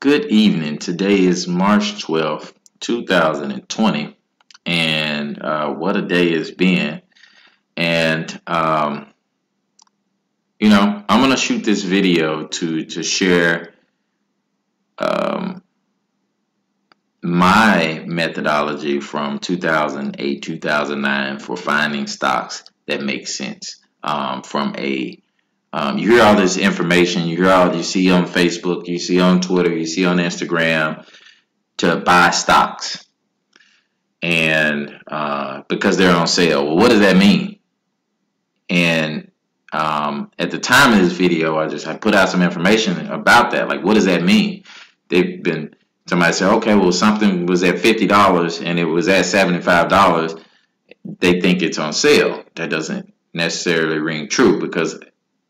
Good evening. Today is March 12th, 2020, and what a day it's been. And I'm gonna shoot this video to share my methodology from 2008, 2009 for finding stocks that make sense. You hear all this information, you see on Facebook, you see on Twitter, you see on Instagram to buy stocks, and because they're on sale. Well, what does that mean? And at the time of this video, I put out some information about that. Like, what does that mean? Somebody said, okay, well, something was at $50 and it was at $75. They think it's on sale. That doesn't necessarily ring true, because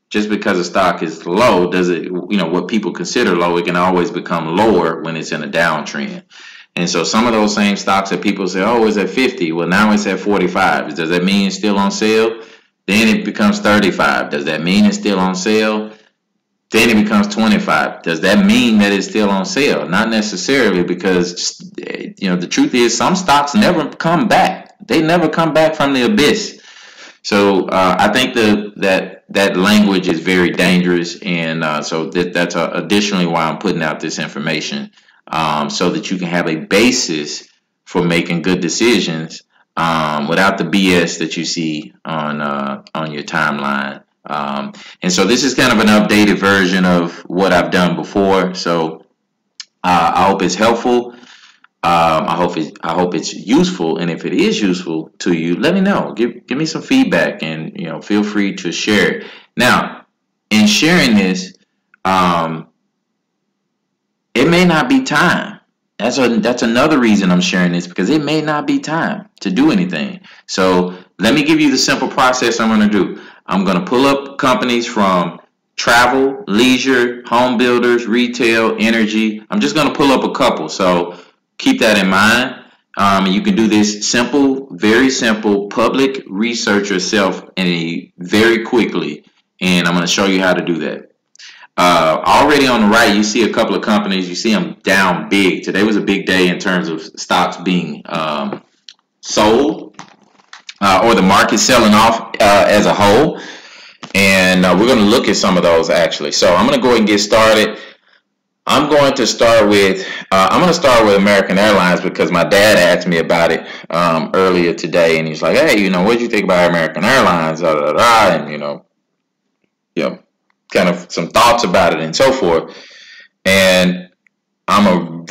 just because a stock is low, what people consider low, it can always become lower when it's in a downtrend. And so some of those same stocks that people say, oh, it's at 50. Well, now it's at 45. Does that mean it's still on sale? Then it becomes 35. Does that mean it's still on sale? Then it becomes 25. Does that mean that it's still on sale? Not necessarily, because the truth is some stocks never come back. They never come back from the abyss. So I think that language is very dangerous, and so that's additionally why I'm putting out this information, so that you can have a basis for making good decisions without the BS that you see on your timeline. And so this is kind of an updated version of what I've done before. So I hope it's helpful. I hope it's useful, and if it is useful to you, let me know. Give me some feedback, and feel free to share it. Now, in sharing this, it may not be time. That's another reason I'm sharing this, because it may not be time to do anything. So let me give you the simple process I'm going to do. I'm going to pull up companies from travel, leisure, home builders, retail, energy. I'm just going to pull up a couple. So keep that in mind. You can do this very simple public research yourself very quickly, and I'm going to show you how to do that. Already on the right, you see a couple of companies. You see them down big. Today was a big day in terms of stocks being sold, or the market selling off as a whole. And we're going to look at some of those actually. So I'm going to go ahead and get started. I'm going to start with American Airlines, because my dad asked me about it earlier today, and he's like, hey, what did you think about American Airlines? And kind of some thoughts about it and so forth. And I'm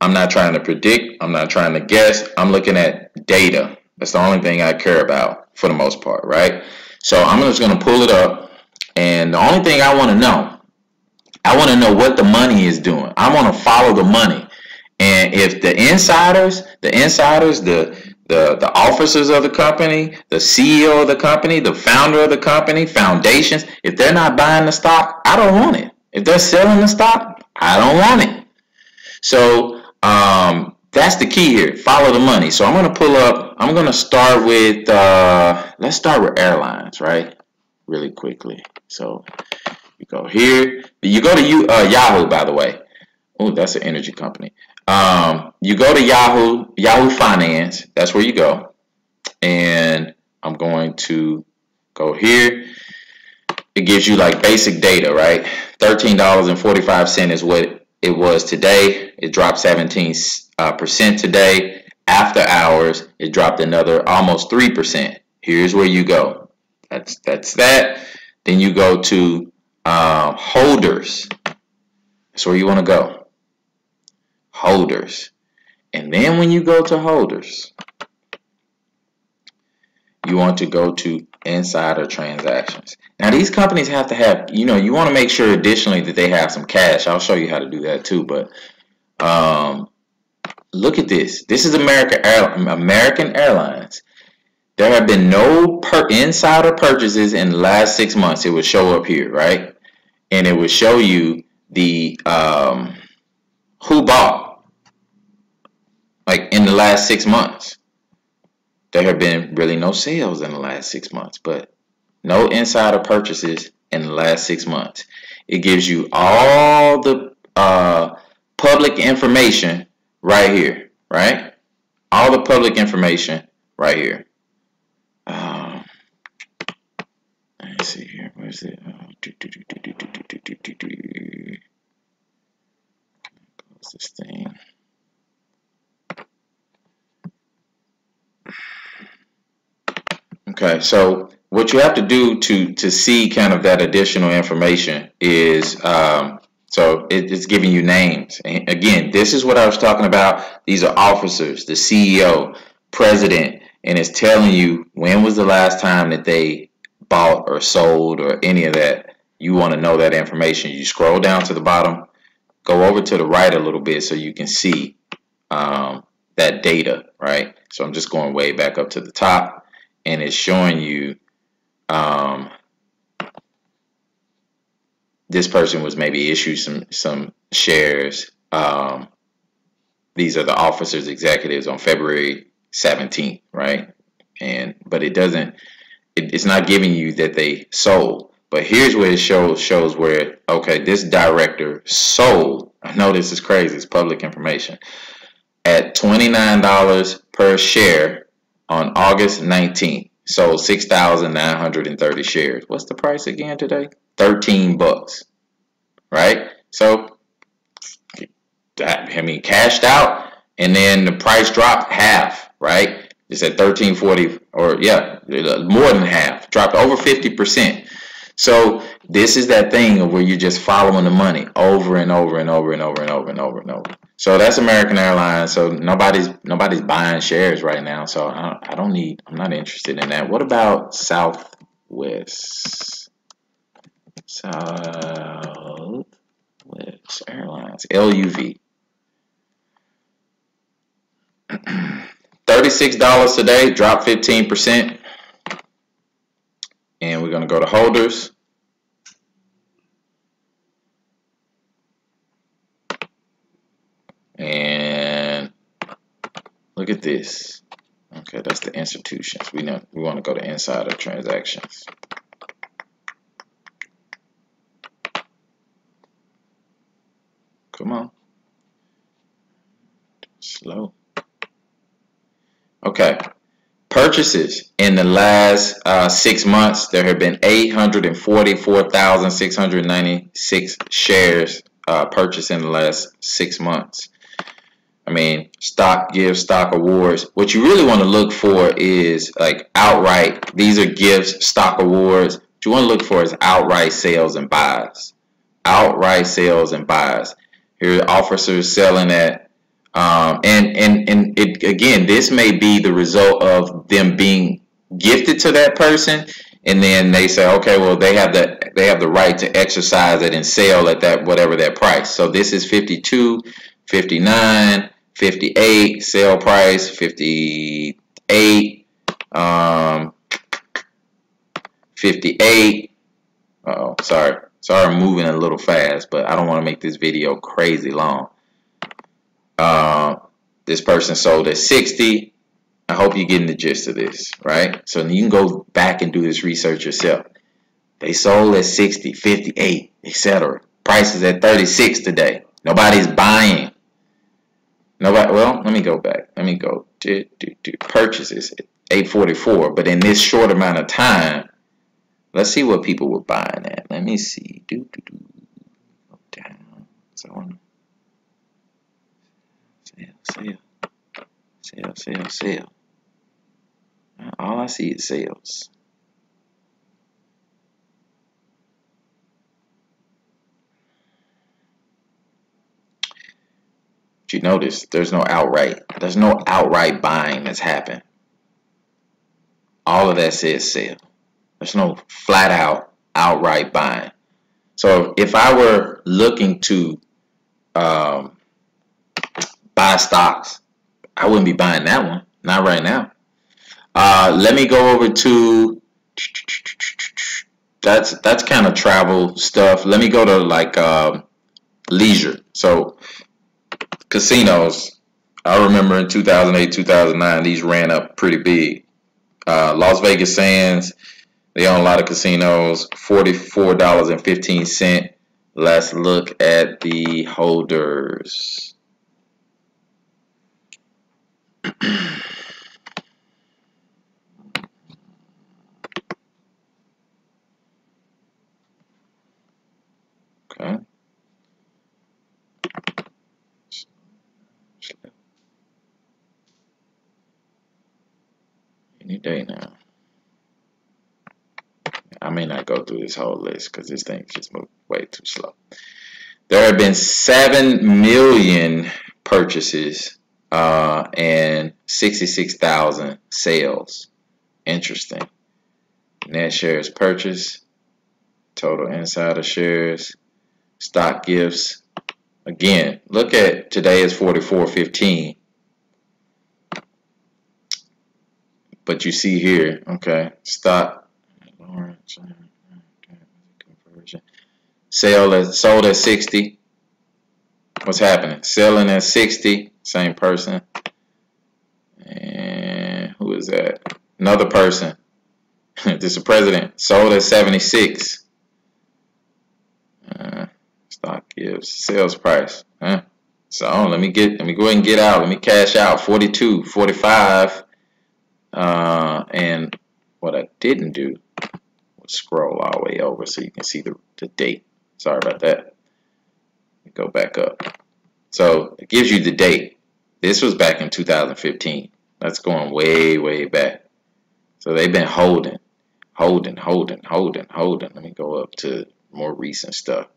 not trying to predict, I'm not trying to guess, I'm looking at data. That's the only thing I care about for the most part, right? So I'm just going to pull it up, and the only thing I want to know what the money is doing. I want to follow the money. And if the insiders, the officers of the company, the CEO of the company, the founder of the company, foundations, if they're not buying the stock, I don't want it. If they're selling the stock, I don't want it. So that's the key here. Follow the money. So I'm going to start with, let's start with airlines, right? Really quickly. So you go here. You go to Yahoo, by the way. Oh, that's an energy company. You go to Yahoo Finance. That's where you go. And I'm going to go here. It gives you like basic data, right? $13.45 is what it was today. It dropped 17% today. After hours, it dropped another almost 3%. Here's where you go. That's that. Then you go to holders. That's where you want to go. Holders. And then when you go to holders, you want to go to insider transactions. Now these companies have to have, you want to make sure additionally that they have some cash. I'll show you how to do that too. But look at this. This is American Airlines. There have been no insider purchases in the last 6 months. It would show up here, right? And it would show you the who bought, like in the last 6 months. There have been really no sales in the last 6 months, but no insider purchases in the last 6 months. It gives you all the public information right here, right? All the public information right here. Let's see here. Where's it? What's this thing? Okay, so what you have to do to see kind of that additional information is so it's giving you names. And again, this is what I was talking about. These are officers, the CEO, president, and it's telling you when was the last time that they bought or sold or any of that. You want to know that information. You scroll down to the bottom, go over to the right a little bit so you can see that data, right? So I'm just going way back up to the top, and it's showing you this person was maybe issued some shares. These are the officers, executives on February 17th, right? But it doesn't. It's not giving you that they sold. But here's where it shows where, okay, this director sold. I know this is crazy. It's public information. At $29 per share on August 19th. Sold 6,930 shares. What's the price again today? 13 bucks. Right? So, cashed out, and then the price dropped half, right? It's at 13.40, or yeah, more than half. Dropped over 50%. So this is that thing of where you're just following the money over and over and over and over and over and over and over. So that's American Airlines. So nobody's buying shares right now. So I'm not interested in that. What about Southwest Airlines, LUV? $36 today, dropped 15%. And we're going to go to holders. And look at this. Okay, that's the institutions. We want to go to insider transactions. Come on. Slow. Okay. Purchases in the last 6 months, there have been 844,696 shares purchased in the last 6 months. I mean, stock gives, stock awards. What you really want to look for is like outright. These are gifts, stock awards. What you want to look for is outright sales and buys. Outright sales and buys. Here are officers selling at. Again, this may be the result of them being gifted to that person, and then they say, okay, well, they have the right to exercise it and sell at that whatever that price. So this is 52, 59, 58, sale price 58, 58. Uh-oh, sorry, I'm moving a little fast, but I don't want to make this video crazy long. This person sold at 60. I hope you're getting the gist of this, right? So you can go back and do this research yourself. They sold at 60, 58, etc. Price is at 36 today. Nobody's buying. Nobody. Well, let me go back. Let me go to purchases at 844. But in this short amount of time, let's see what people were buying at. Let me see. Go down. So sale. All I see is sales. But you notice there's no outright buying that's happened. All of that says sale. There's no flat out outright buying. So if I were looking to buy stocks, I wouldn't be buying that one. Not right now. Let me go over to that's kind of travel stuff. Let me go to like leisure. So casinos. I remember in 2008, 2009, these ran up pretty big. Las Vegas Sands, they own a lot of casinos. $44.15 Let's look at the holders. Okay. Any day now. I may not go through this whole list because this thing just moved way too slow. There have been 7 million purchases and 66,000 sales. Interesting. Net shares purchased, total insider shares, stock gifts. Again, look at today is 44.15. But you see here, okay, stock conversion. Sold at 60. What's happening? Selling at 60. Same person. And who is that? Another person. This is the president. Sold at 76. Stock gives sales price. So let me go ahead and get out. Let me cash out 42, 45. And what I didn't do was scroll all the way over so you can see the date. Sorry about that. Go back up. So it gives you the date. This was back in 2015. That's going way, way back. So they've been holding. Let me go up to more recent stuff.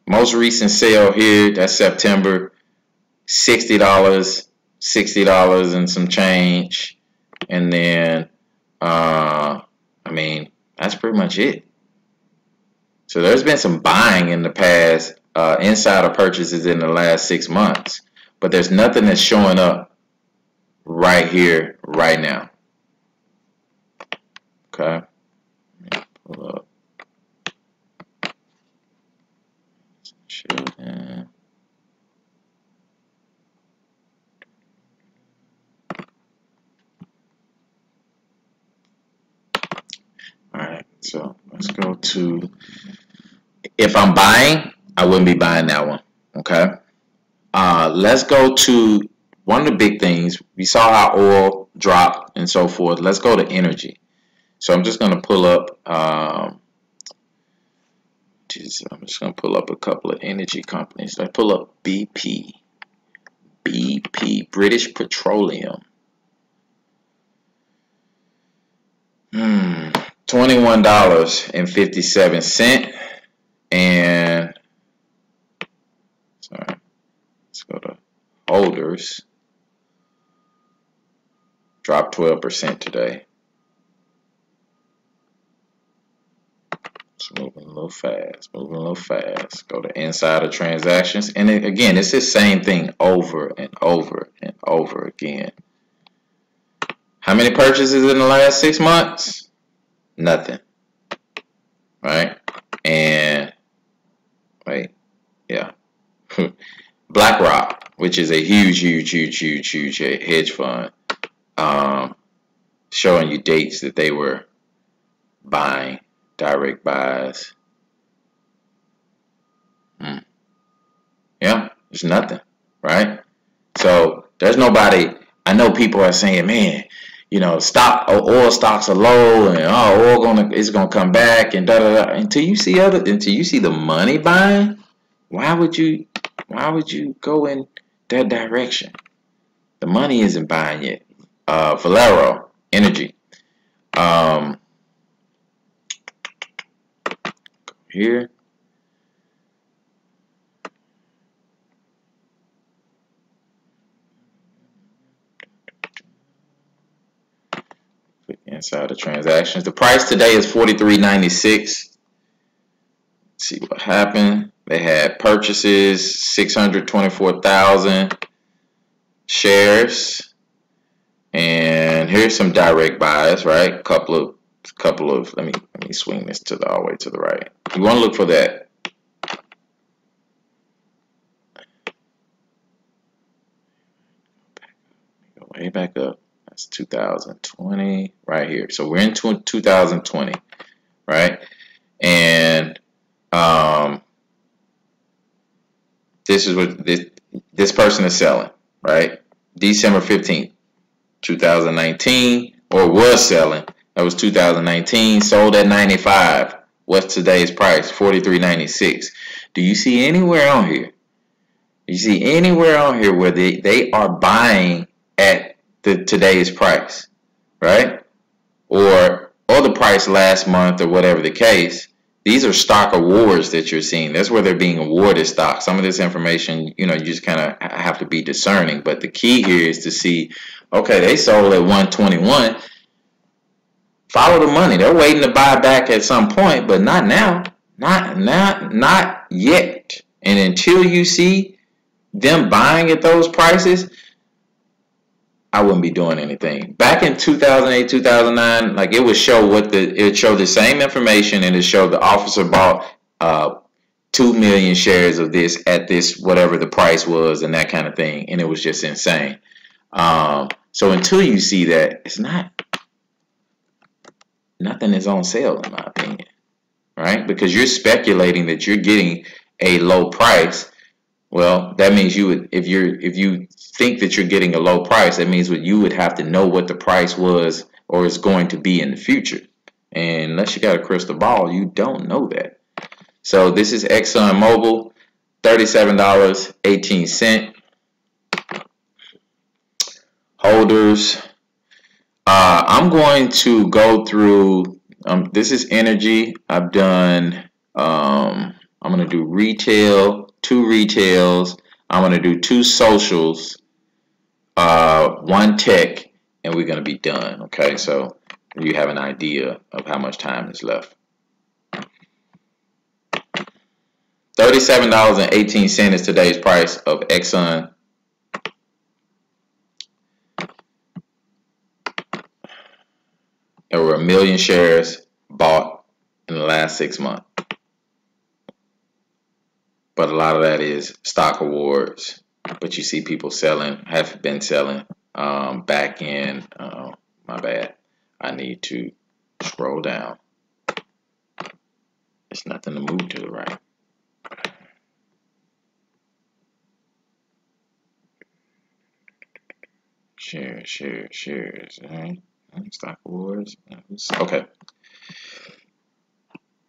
Most recent sale here, that's September, $60, $60 and some change. And then, I mean, that's pretty much it. So there's been some buying in the past, insider purchases in the last 6 months, but there's nothing that's showing up right here, right now. Okay. Let me pull up. Alright, so let's go to, if I'm buying, I wouldn't be buying that one. Okay. Let's go to one of the big things. We saw how oil dropped and so forth. Let's go to energy. So I'm just going to pull up, I'm just going to pull up a couple of energy companies. Let's pull up BP, British Petroleum. $21.57. And sorry, let's go to holders. Dropped 12% today. It's moving a little fast, Go to insider transactions. And again, it's the same thing over and over and over again. How many purchases in the last 6 months? Nothing. Right? And wait, yeah. BlackRock, which is a huge hedge fund, showing you dates that they were buying, direct buys. Yeah, there's nothing, right? So there's nobody. I know people are saying, man, you know, oil stocks are low, and oil is gonna come back, and da da da. Until you see the money buying, why would you go in that direction? The money isn't buying yet. Valero Energy. Here. Inside the transactions. The price today is $43.96. Let's see what happened. They had purchases, 624,000 shares. And here's some direct buys, right? Couple of let me swing this to all the way to the right. You want to look for that. Go way back up. That's 2020 right here. So we're in 2020, right? And This is what this person is selling, right? December 15th, 2019, or was selling. That was 2019, sold at 95. What's today's price? 43.96. Do you see anywhere on here? You see anywhere on here where they are buying at today's price, right? Or the price last month, or whatever the case. These are stock awards that you're seeing. That's where they're being awarded stock. Some of this information, you just kind of have to be discerning. But the key here is to see, okay, they sold at 121. Follow the money. They're waiting to buy back at some point, but not now. Not yet. And until you see them buying at those prices, I wouldn't be doing anything. Back in 2008, 2009, like it would show it showed the same information, and it showed the officer bought 2 million shares of this at this whatever the price was, and that kind of thing, and it was just insane. So until you see that, it's nothing is on sale, in my opinion, right? Because you're speculating that you're getting a low price. Well, that means if you think that you're getting a low price, that means you would have to know what the price was or is going to be in the future. And unless you got a crystal ball, you don't know that. So this is ExxonMobil, $37.18. Holders. I'm going to go through. This is energy. I've done. I'm going to do retail, 2 retails. I'm going to do 2 socials, 1 tech, and we're going to be done. Okay, so you have an idea of how much time is left. $37.18 is today's price of Exxon. There were 1 million shares bought in the last 6 months. But a lot of that is stock awards. But you see people selling, have been selling back in, my bad. I need to scroll down. There's nothing to move to the right. Shares. All right. Stock awards. Okay.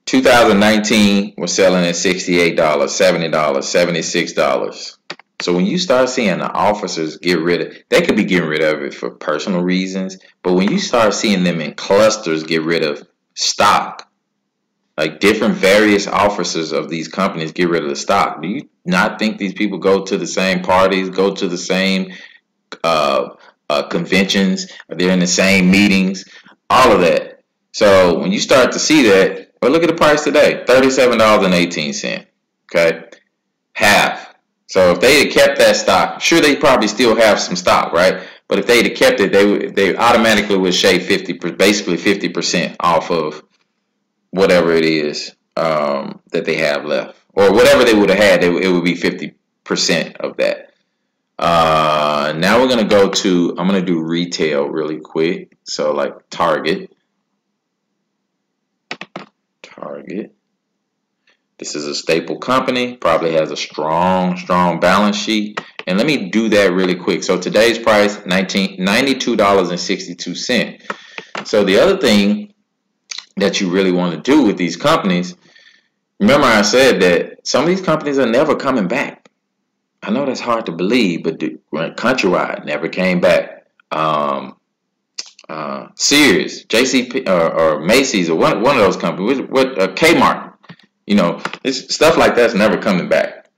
2019, we're selling at $68, $70, $76. So when you start seeing the officers get rid of, they could be getting rid of it for personal reasons, but when you start seeing them in clusters get rid of stock, like different various officers of these companies get rid of the stock, do you not think these people go to the same parties, go to the same conventions, they're in the same meetings, all of that? So when you start to see that, well, look at the price today, $37.18. Okay, half. So if they had kept that stock, sure, they probably still have some stock, right? But if they'd have kept it, they automatically would shave basically 50% off of whatever it is that they have left, or whatever they would have had. It would be 50% of that. Now we're gonna go to. I'm gonna do retail really quick. So like Target. This is a staple company, probably has a strong balance sheet. And let me do that really quick. So today's price, $92.62. So the other thing that you really want to do with these companies, remember I said that some of these companies are never coming back. I know that's hard to believe, but Countrywide never came back. Sears, JCP, or Macy's, or one of those companies, Kmart, it's stuff like that's never coming back.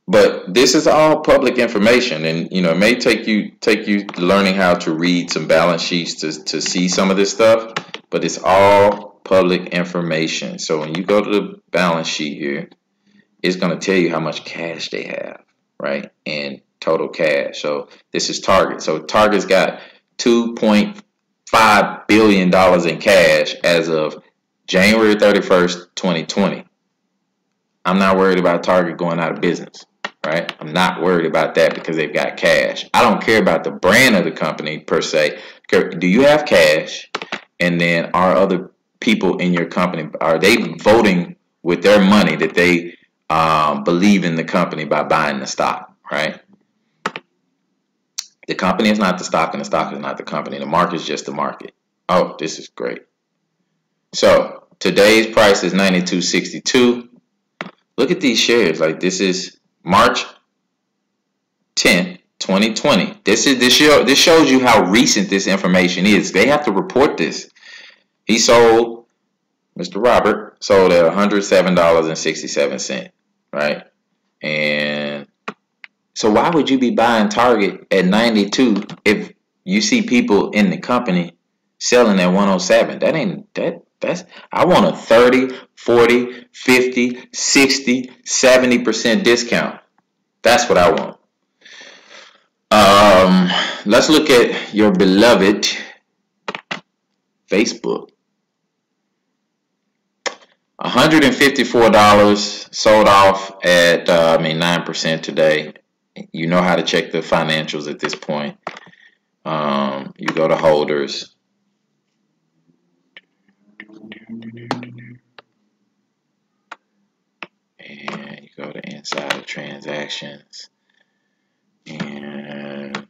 But this is all public information, and it may take you learning how to read some balance sheets to see some of this stuff, but it's all public information. So when you go to the balance sheet here, it's going to tell you how much cash they have, right? And total cash. So this is Target. So Target's got $2.5 billion in cash as of January 31st, 2020. I'm not worried about Target going out of business, right? I'm not worried about that because they've got cash. I don't care about the brand of the company per se. Do you have cash? And then are other people in your company, are they voting with their money that they believe in the company by buying the stock, right? The company is not the stock, and the stock is not the company. The market is just the market. Oh, this is great. So today's price is 92.62. Look at these shares. Like, this is March 10th, 2020. This shows you how recent this information is. They have to report this. He sold, Mr. Robert sold at $107.67, right? And so why would you be buying Target at 92 if you see people in the company selling at 107? That's I want a 30, 40, 50, 60, 70% discount. That's what I want. Let's look at your beloved Facebook. $154 sold off at 9% today. You know how to check the financials at this point. You go to holders. And you go to inside of transactions. And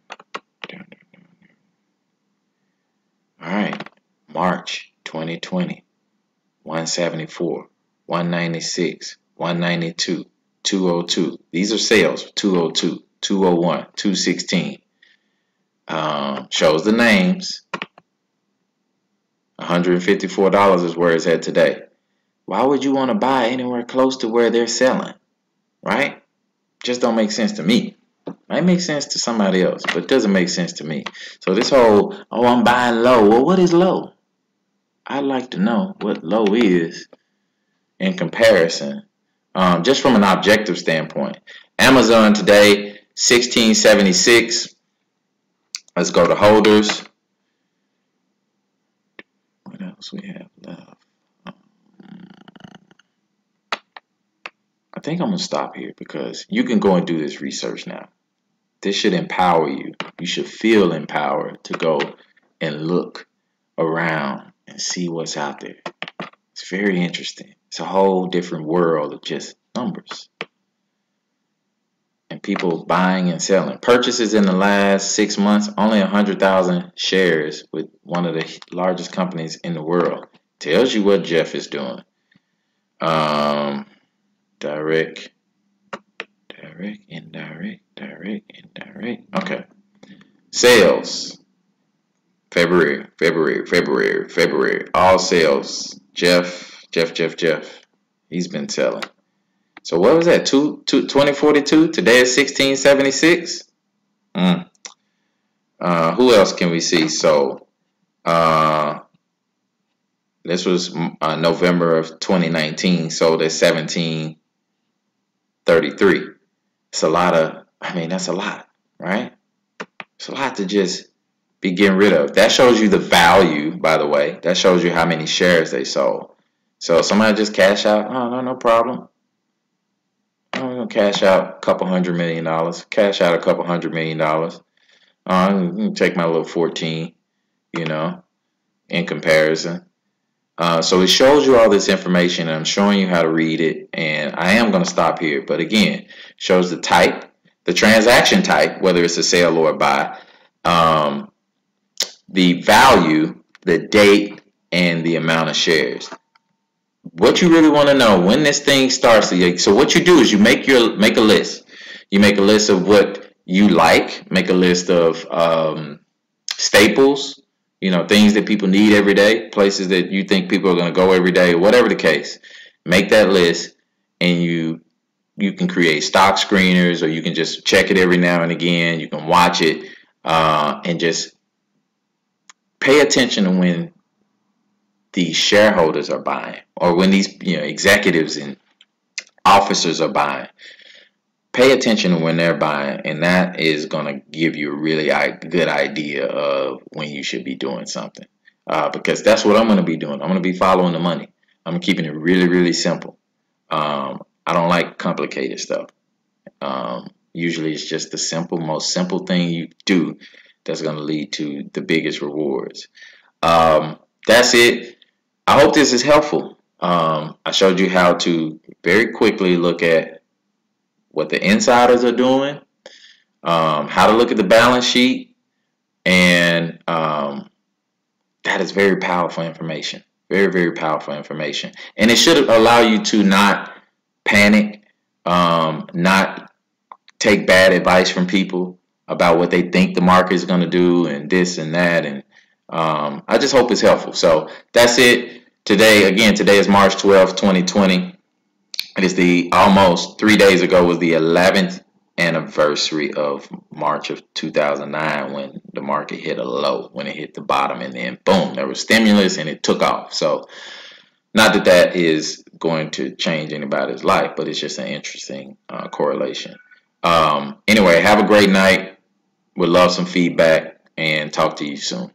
all right, March 2020, 174, 196, 192, 202. These are sales. 202, 201, 216. Shows the names. $154 is where it's at today. Why would you want to buy anywhere close to where they're selling? Right? Just don't make sense to me. Might make sense to somebody else, but it doesn't make sense to me. So this whole, oh, I'm buying low. Well, what is low? I'd like to know what low is in comparison, just from an objective standpoint. Amazon today, 1676. Let's go to holders. What else we have left? I think I'm going to stop here because you can go and do this research now. This should empower you. You should feel empowered to go and look around and see what's out there. It's very interesting. It's a whole different world of just numbers. And people buying and selling. Purchases in the last 6 months, only 100,000 shares with one of the largest companies in the world. Tells you what Jeff is doing. Direct, indirect. Okay. Sales. February. All sales. Jeff. He's been selling. So what was that? 2042? Today is 1676. Who else can we see? So this was November of 2019. Sold at 1733. It's a lot of, that's a lot, right? It's a lot to just be getting rid of. That shows you the value, by the way. That shows you how many shares they sold. So if somebody just cash out, oh, no problem. I'm going to cash out a couple $100 million. Cash out a couple $100 million. I'm going to take my little 14, in comparison. So it shows you all this information. And I'm showing you how to read it. And I am going to stop here. But again, shows the type, the transaction type, whether it's a sale or a buy, the value, the date, and the amount of shares. What you really want to know when this thing starts. So what you do is you make a list. You make a list of what you like. Make a list of staples. Things that people need every day. Places that you think people are going to go every day, or whatever the case. Make that list, and you can create stock screeners, or you can just check it every now and again. You can watch it and just pay attention to when the shareholders are buying, or when these executives and officers are buying. Pay attention to when they're buying, and that is going to give you a really good idea of when you should be doing something. Because that's what I'm going to be doing. I'm going to be following the money. I'm keeping it really, really simple. I don't like complicated stuff. Usually it's just the most simple thing you do that's going to lead to the biggest rewards. That's it. I hope this is helpful. I showed you how to very quickly look at what the insiders are doing, how to look at the balance sheet, and that is very powerful information. Very, very powerful information. And it should allow you to not panic, not take bad advice from people about what they think the market is going to do and this and that. And I just hope it's helpful. So that's it today. Again, today is March 12th, 2020. It is almost 3 days ago was the 11th anniversary of March of 2009 when the market hit a low, when it hit the bottom, and then boom, there was stimulus and it took off. So not that that is going to change anybody's life, but it's just an interesting correlation. Anyway, have a great night. Would love some feedback and talk to you soon.